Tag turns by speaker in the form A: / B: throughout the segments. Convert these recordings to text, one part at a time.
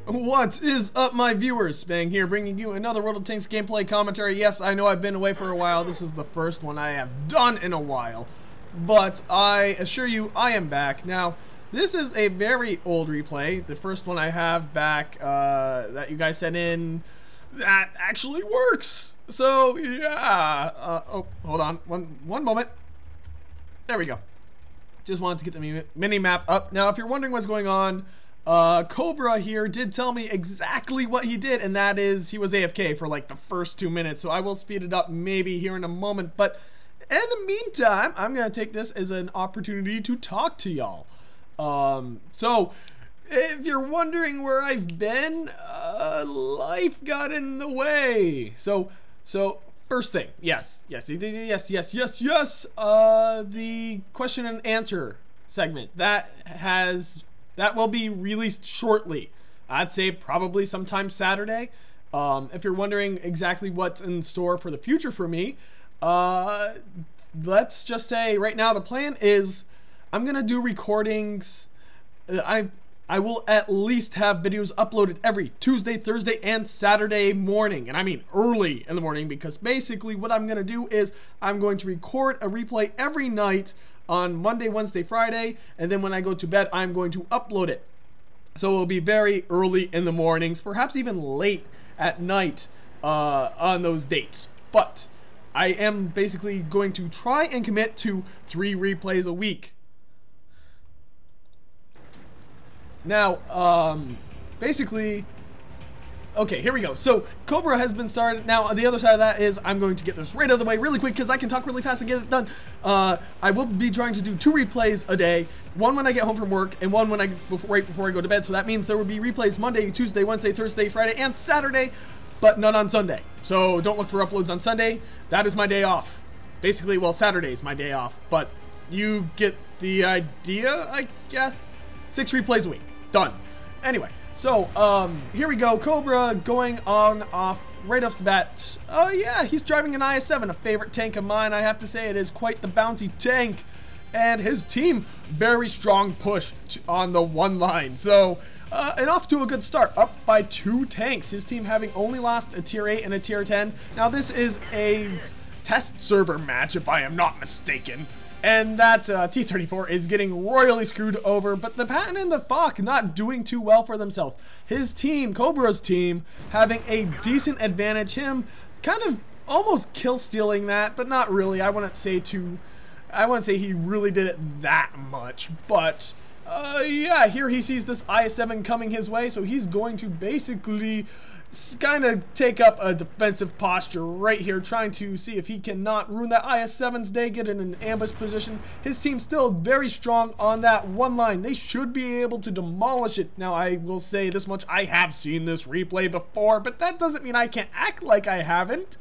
A: What is up, my viewers? Spang here, bringing you another World of Tanks gameplay commentary. Yes, I know I've been away for a while. This is the first one I have done in a while, but I assure you I am back. Now, this is a very old replay. The first one I have back that you guys sent in, that actually works. So, yeah. Oh, hold on. One moment. There we go. Just wanted to get the mini map up. Now, if you're wondering what's going on, Cobra here did tell me exactly what he did, and that is he was AFK for like the first 2 minutes, so I will speed it up maybe here in a moment. But in the meantime, I'm gonna take this as an opportunity to talk to y'all. So if you're wondering where I've been, life got in the way. So first thing, yes, the question and answer segment that will be released shortly. I'd say probably sometime Saturday. If you're wondering exactly what's in store for the future for me, let's just say right now the plan is I'm gonna do recordings. I will at least have videos uploaded every Tuesday, Thursday, and Saturday morning. And I mean early in the morning, because basically what I'm gonna do is I'm going to record a replay every night on Monday, Wednesday, Friday, and then when I go to bed, I'm going to upload it. So it'll be very early in the mornings, perhaps even late at night on those dates. But I am basically going to try and commit to 3 replays a week. Now, basically, okay, here we go. So Cobra has been started. Now, the other side of that is I'm going to get this right out of the way really quick because I can talk really fast and get it done. I will be trying to do 2 replays a day. One when I get home from work and one when right before I go to bed. So that means there will be replays Monday, Tuesday, Wednesday, Thursday, Friday, and Saturday, but none on Sunday. So don't look for uploads on Sunday. That is my day off. Basically, well, Saturday is my day off, but you get the idea, I guess. 6 replays a week. Done. Anyway. So, here we go. Cobra going on off right off the bat. Oh yeah, he's driving an IS-7, a favorite tank of mine. I have to say, it is quite the bouncy tank. And his team, very strong push on the 1 line. So, and off to a good start, up by 2 tanks. His team having only lost a tier 8 and a tier 10. Now, this is a test server match, if I am not mistaken. And that T-34 is getting royally screwed over, but the Patton and the Fok not doing too well for themselves. His team, Cobra's team, having a decent advantage. Him kind of almost kill stealing that, but not really. I wouldn't say he really did it that much, but yeah, here he sees this IS-7 coming his way, so he's going to basically kind of take up a defensive posture right here, trying to see if he cannot ruin that IS-7's day, get in an ambush position. His team's still very strong on that 1 line. They should be able to demolish it. Now, I will say this much, I have seen this replay before, but that doesn't mean I can't act like I haven't.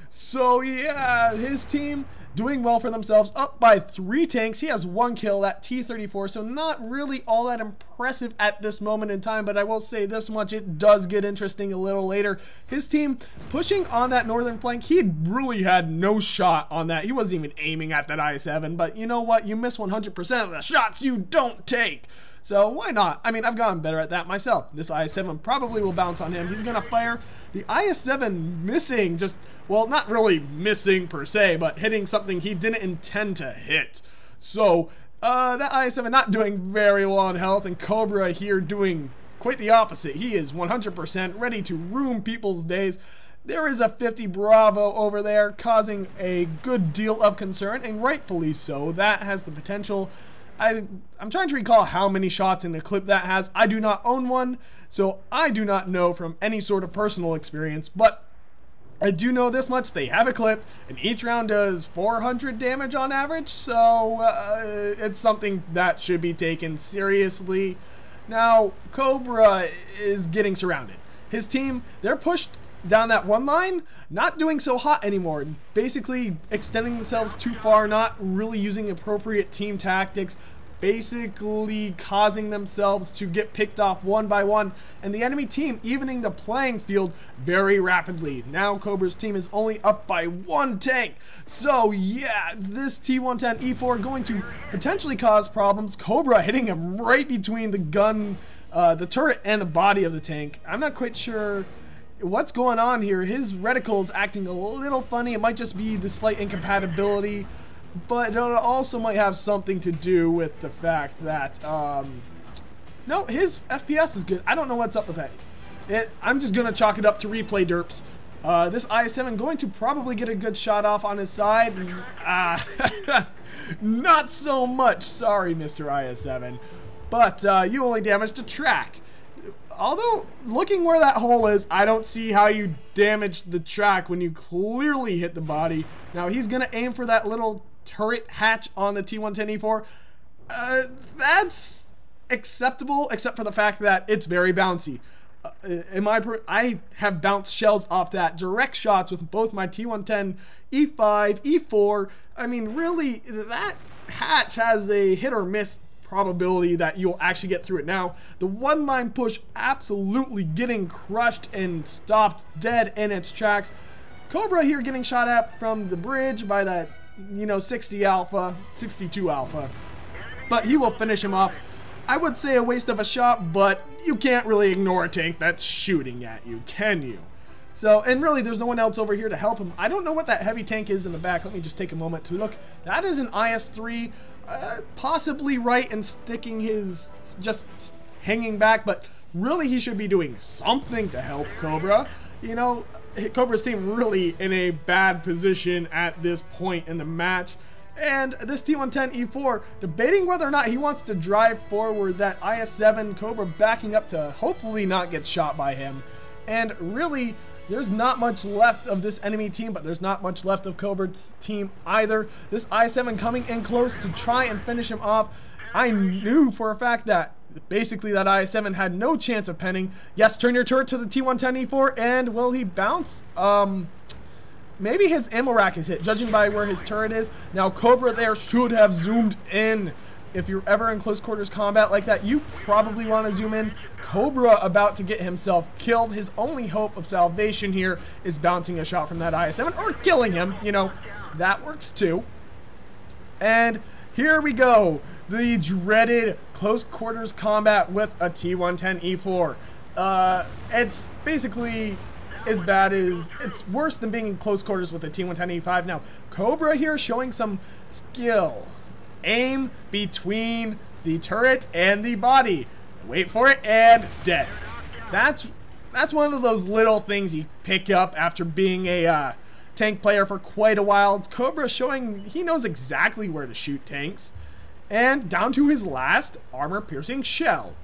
A: So yeah, his team doing well for themselves, up by 3 tanks. He has 1 kill, that T-34, so not really all that impressive at this moment in time, but I will say this much, it does get interesting a little later. His team pushing on that northern flank. He really had no shot on that. He wasn't even aiming at that IS-7, but you know what? You miss 100% of the shots you don't take. So why not? I mean, I've gotten better at that myself. This IS-7 probably will bounce on him. He's going to fire. The IS-7 missing, just, well, not really missing per se, but hitting something he didn't intend to hit. So that IS-7 not doing very well on health, and Cobra here doing quite the opposite. He is 100% ready to ruin people's days. There is a 50 Bravo over there causing a good deal of concern, and rightfully so. That has the potential. I'm trying to recall how many shots in the clip that has. I do not own one, so I do not know from any sort of personal experience, but I do know this much. They have a clip, and each round does 400 damage on average, so it's something that should be taken seriously. Now, Cobra is getting surrounded. His team, they're pushed down that 1 line, not doing so hot anymore, basically extending themselves too far, not really using appropriate team tactics, basically causing themselves to get picked off 1 by 1, and the enemy team evening the playing field very rapidly. Now Cobra's team is only up by 1 tank, so yeah, this T110 E4 going to potentially cause problems. Cobra hitting him right between the gun the turret and the body of the tank. I'm not quite sure what's going on here. His reticle is acting a little funny. It might just be the slight incompatibility, but it also might have something to do with the fact that, no, his FPS is good. I don't know what's up with that. I'm just going to chalk it up to replay derps. This IS-7 going to probably get a good shot off on his side. Not so much. Sorry, Mr. IS-7. But you only damaged a track. Although, looking where that hole is, I don't see how you damaged the track when you clearly hit the body. Now, he's going to aim for that little turret hatch on the T110E4. That's acceptable, except for the fact that it's very bouncy. I have bounced shells off that direct shots with both my T110 E5, E4. I mean, really, that hatch has a hit or miss probability that you'll actually get through it. Now, the one-line push absolutely getting crushed and stopped dead in its tracks. Cobra here getting shot at from the bridge by that, 60 alpha, 62 alpha. But he will finish him off. I would say a waste of a shot, but you can't really ignore a tank that's shooting at you, can you? So, and really, there's no one else over here to help him. I don't know what that heavy tank is in the back. Let me just take a moment to look. That is an IS-3, possibly right and sticking his, just hanging back, but really he should be doing something to help Cobra. Cobra's team really in a bad position at this point in the match. And this T110E4 debating whether or not he wants to drive forward that IS-7. Cobra backing up to hopefully not get shot by him. And really, there's not much left of this enemy team, but there's not much left of Cobra's team either. This IS-7 coming in close to try and finish him off. I knew for a fact that basically that IS-7 had no chance of penning. Yes, turn your turret to the T110E4, and will he bounce? Maybe his ammo rack is hit, judging by where his turret is. Now, Cobra there should have zoomed in. If you're ever in close quarters combat like that, you probably want to zoom in. Cobra about to get himself killed. His only hope of salvation here is bouncing a shot from that IS-7 or killing him. That works too. And here we go. The dreaded close quarters combat with a T110E4. It's basically as bad as, it's worse than being in close quarters with a T110E5. Now, Cobra here showing some skill. Aim between the turret and the body. Wait for it, and dead. That's one of those little things you pick up after being a tank player for quite a while. Cobra showing he knows exactly where to shoot tanks. And down to his last armor-piercing shell.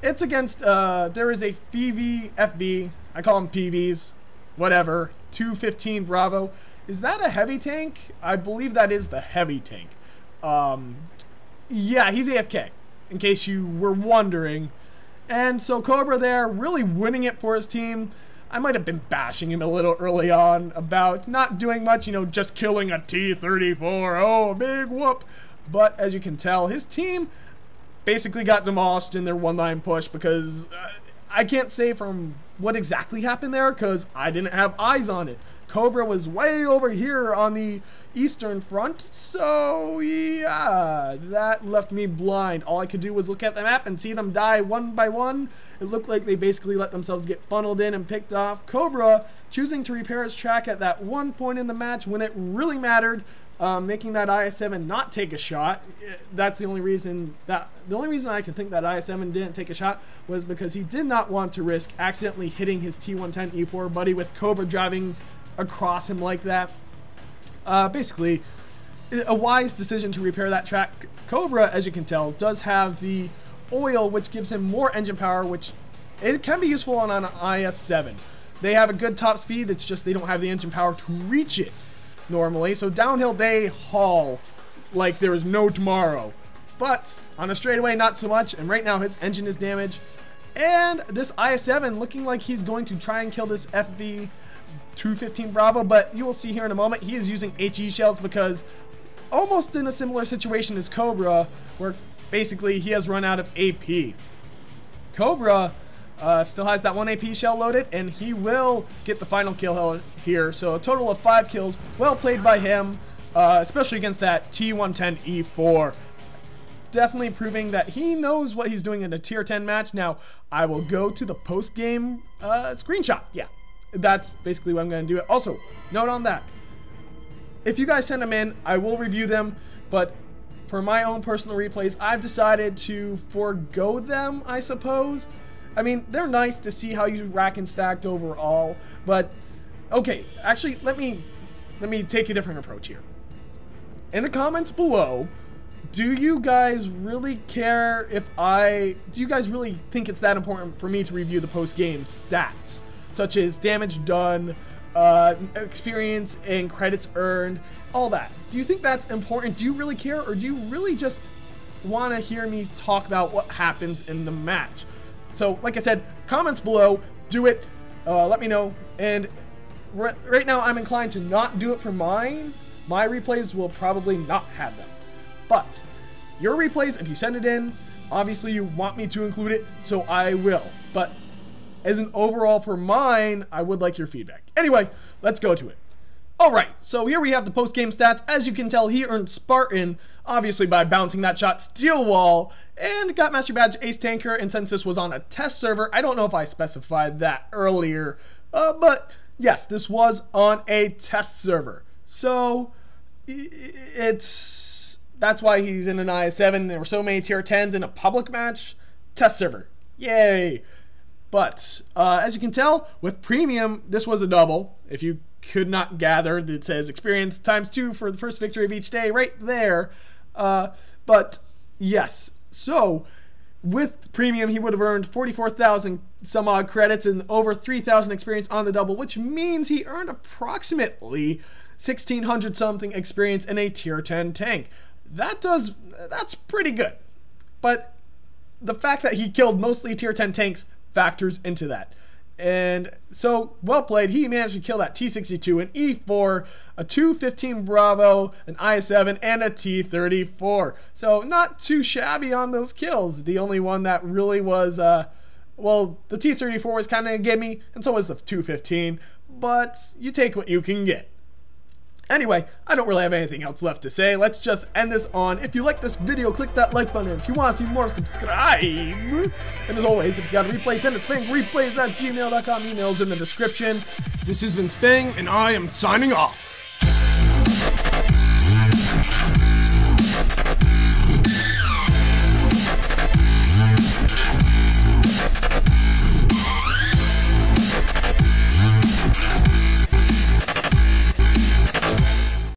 A: It's against, there is a FV, I call them PVs, whatever, 215 Bravo. Is that a heavy tank? I believe that is the heavy tank. Yeah, he's AFK, in case you were wondering. And so Cobra there, really winning it for his team. I might have been bashing him a little early on about not doing much, just killing a T-34. Oh, big whoop. But as you can tell, his team basically got demolished in their one-line push because I can't say from what exactly happened there because I didn't have eyes on it. Cobra was way over here on the eastern front, so yeah, that left me blind. All I could do was look at the map and see them die one by one. It looked like they basically let themselves get funneled in and picked off. Cobra choosing to repair his track at that one point in the match when it really mattered, making that IS-7 not take a shot. That's the only reason I can think that IS-7 didn't take a shot was because he did not want to risk accidentally hitting his T110E4 buddy with Cobra driving across him like that. Basically, a wise decision to repair that track. Cobra, as you can tell, does have the oil, which gives him more engine power, which it can be useful on an IS-7. They have a good top speed, it's just they don't have the engine power to reach it normally, so downhill they haul like there is no tomorrow. But on a straightaway, not so much, and right now his engine is damaged. And this IS-7 looking like he's going to try and kill this FV 215 Bravo, but you will see here in a moment he is using HE shells because almost in a similar situation as Cobra, where basically he has run out of AP. Cobra still has that one AP shell loaded, and he will get the final kill here. So a total of 5 kills. Well played by him, especially against that T110E4. definitely proving that he knows what he's doing in a tier 10 match. Now, I will go to the post-game screenshot. Yeah, that's basically what I'm going to do. Also, note on that, if you guys send them in, I will review them, but for my own personal replays, I've decided to forego them, I suppose. I mean, they're nice to see how you rack and stacked overall, but okay, actually, let me take a different approach here. In the comments below, do you guys really care if do you guys really think it's that important for me to review the post-game stats, such as damage done, experience and credits earned, all that? Do you think that's important? Do you really care, or do you really just want to hear me talk about what happens in the match? So, like I said, comments below, do it, let me know, and right now I'm inclined to not do it for mine. My replays will probably not have them. But your replays, if you send it in, obviously you want me to include it, so I will. But as an overall for mine, I would like your feedback. Anyway, let's go to it. Alright, so here we have the post-game stats. As you can tell, he earned Spartan, obviously by bouncing that shot steel wall, and got Master Badge Ace Tanker, and since this was on a test server, I don't know if I specified that earlier, but yes, this was on a test server. So, that's why he's in an IS-7. There were so many tier 10s in a public match. Test server. Yay! But, as you can tell, with Premium, this was a double. If you could not gather, it says experience ×2 for the first victory of each day right there. But, yes. So, with Premium, he would have earned 44,000 some odd credits and over 3,000 experience on the double, which means he earned approximately 1,600 something experience in a tier 10 tank. That's pretty good. But the fact that he killed mostly tier 10 tanks factors into that. And so, well played. He managed to kill that T-62, an E-4, a 215 Bravo, an IS-7, and a T-34. So, not too shabby on those kills. The only one that really was, well, the T-34 was kind of a gimme, and so was the 215. But you take what you can get. Anyway, I don't really have anything else left to say. Let's just end this on. If you like this video, click that like button. If you want to see more, subscribe. And as always, if you got a replay, send it to spanglereplays@gmail.com. Emails in the description. This has been Spang, and I am signing off.